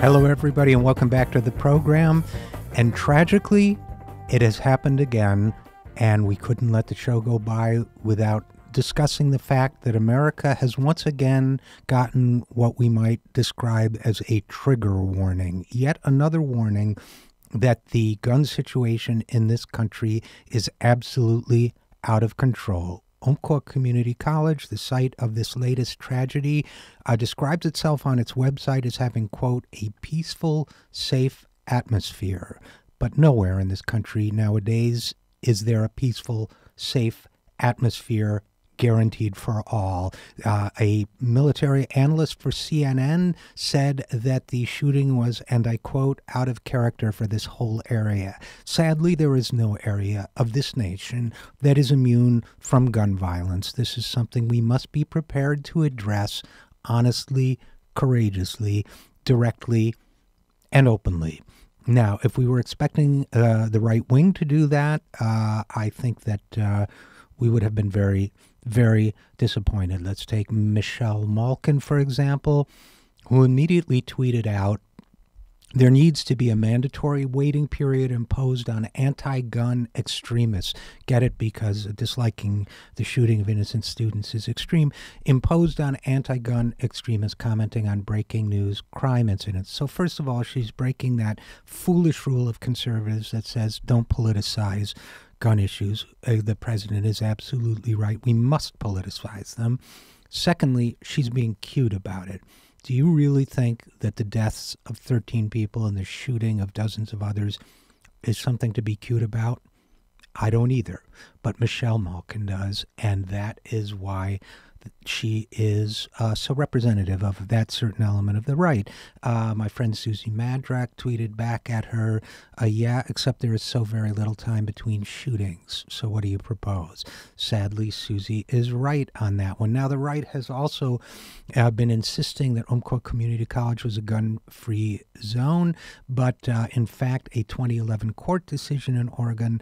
Hello, everybody, and welcome back to the program. And tragically, it has happened again, and we couldn't let the show go by without discussing the fact that America has once again gotten what we might describe as a trigger warning. Yet another warning that the gun situation in this country is absolutely out of control. Umpqua Community College, the site of this latest tragedy, describes itself on its website as having, quote, a peaceful, safe atmosphere. But nowhere in this country nowadays is there a peaceful, safe atmosphere guaranteed for all. A military analyst for CNN said that the shooting was, and I quote, out of character for this whole area. Sadly, there is no area of this nation that is immune from gun violence. This is something we must be prepared to address honestly, courageously, directly, and openly. Now, if we were expecting the right wing to do that, I think that we would have been very, very disappointed. Let's take Michelle Malkin, for example, who immediately tweeted out, there needs to be a mandatory waiting period imposed on anti-gun extremists. Get it? Because disliking the shooting of innocent students is extreme. Imposed on anti-gun extremists commenting on breaking news crime incidents. So first of all, she's breaking that foolish rule of conservatives that says don't politicize gun issues. The president is absolutely right. We must politicize them. Secondly, she's being cute about it. Do you really think that the deaths of 13 people and the shooting of dozens of others is something to be cute about? I don't either, but Michelle Malkin does, and that is why she is so representative of that certain element of the right. My friend Susie Madrak tweeted back at her, yeah, except there is so very little time between shootings. So what do you propose? Sadly, Susie is right on that one. Now, the right has also been insisting that Umpqua Community College was a gun-free zone, but in fact, a 2011 court decision in Oregon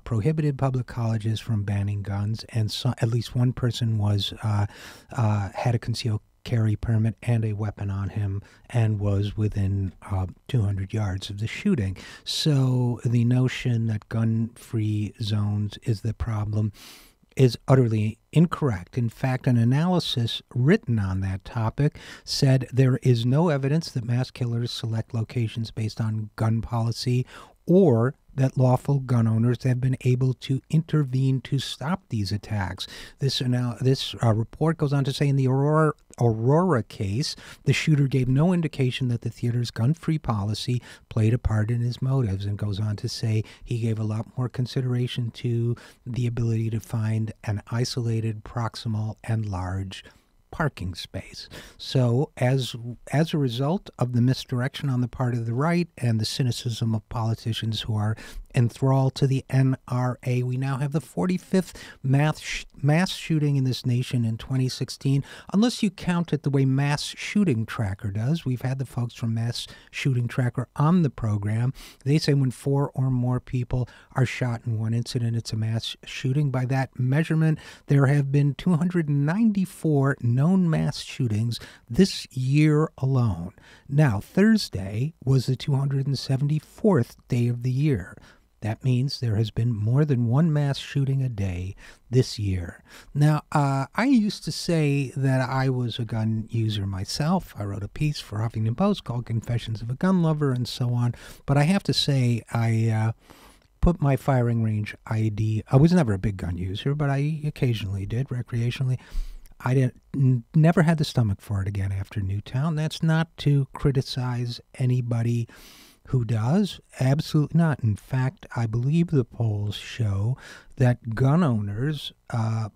prohibited public colleges from banning guns, and so, at least one person was had a concealed carry permit and a weapon on him and was within 200 yards of the shooting. So the notion that gun-free zones is the problem is utterly incorrect. In fact, an analysis written on that topic said there is no evidence that mass killers select locations based on gun policy or that lawful gun owners have been able to intervene to stop these attacks. This report goes on to say in the Aurora case, the shooter gave no indication that the theater's gun-free policy played a part in his motives, and goes on to say he gave a lot more consideration to the ability to find an isolated, proximal, and large parking space. So as a result of the misdirection on the part of the right and the cynicism of politicians who are enthralled to the NRA, we now have the 45th mass shooting in this nation in 2016, unless you count it the way Mass Shooting Tracker does. We've had the folks from Mass Shooting Tracker on the program. They say when 4 or more people are shot in one incident, it's a mass shooting. By that measurement, there have been 294 known mass shootings this year alone. Now, Thursday was the 274th day of the year. That means there has been more than one mass shooting a day this year. Now, I used to say that I was a gun user myself. I wrote a piece for Huffington Post called Confessions of a Gun Lover and so on. But I have to say I put my firing range ID. I was never a big gun user, but I occasionally did recreationally. I never had the stomach for it again after Newtown. That's not to criticize anybody who does. Absolutely not. In fact, I believe the polls show that gun owners,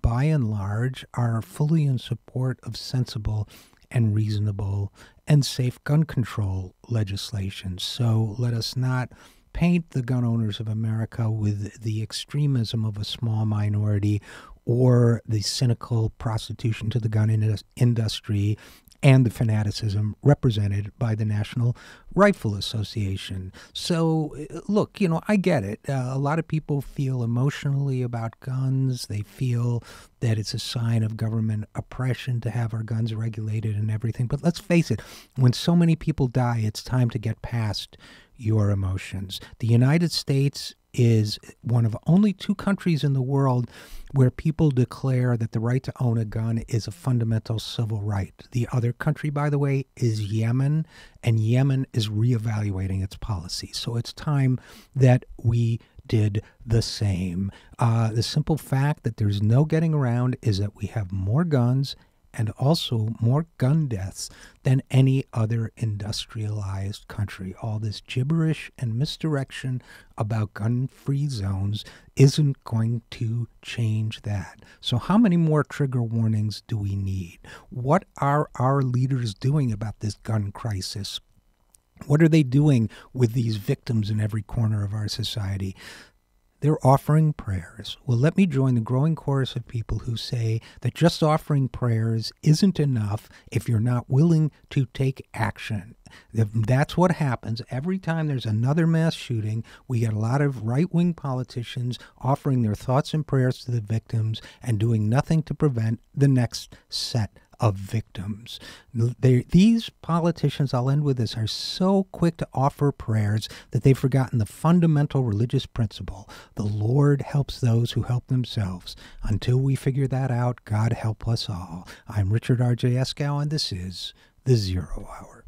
by and large, are fully in support of sensible and reasonable and safe gun control legislation. So let us not paint the gun owners of America with the extremism of a small minority or the cynical prostitution to the gun industry and the fanaticism represented by the National Rifle Association. So, look, I get it. A lot of people feel emotionally about guns. They feel that it's a sign of government oppression to have our guns regulated and everything. But let's face it, when so many people die, it's time to get past your emotions. The United States is one of only 2 countries in the world where people declare that the right to own a gun is a fundamental civil right. The other country, by the way, is Yemen, and Yemen is reevaluating its policy. So it's time that we did the same. The simple fact that there's no getting around is that we have more guns and also more gun deaths than any other industrialized country. All this gibberish and misdirection about gun-free zones isn't going to change that. So how many more trigger warnings do we need? What are our leaders doing about this gun crisis? What are they doing with these victims in every corner of our society? They're offering prayers. Well, let me join the growing chorus of people who say that just offering prayers isn't enough if you're not willing to take action. That's what happens every time there's another mass shooting. We get a lot of right-wing politicians offering their thoughts and prayers to the victims and doing nothing to prevent the next set of victims. These politicians, I'll end with this, are so quick to offer prayers that they've forgotten the fundamental religious principle. The Lord helps those who help themselves. Until we figure that out, God help us all. I'm Richard RJ Eskow, and this is The Zero Hour.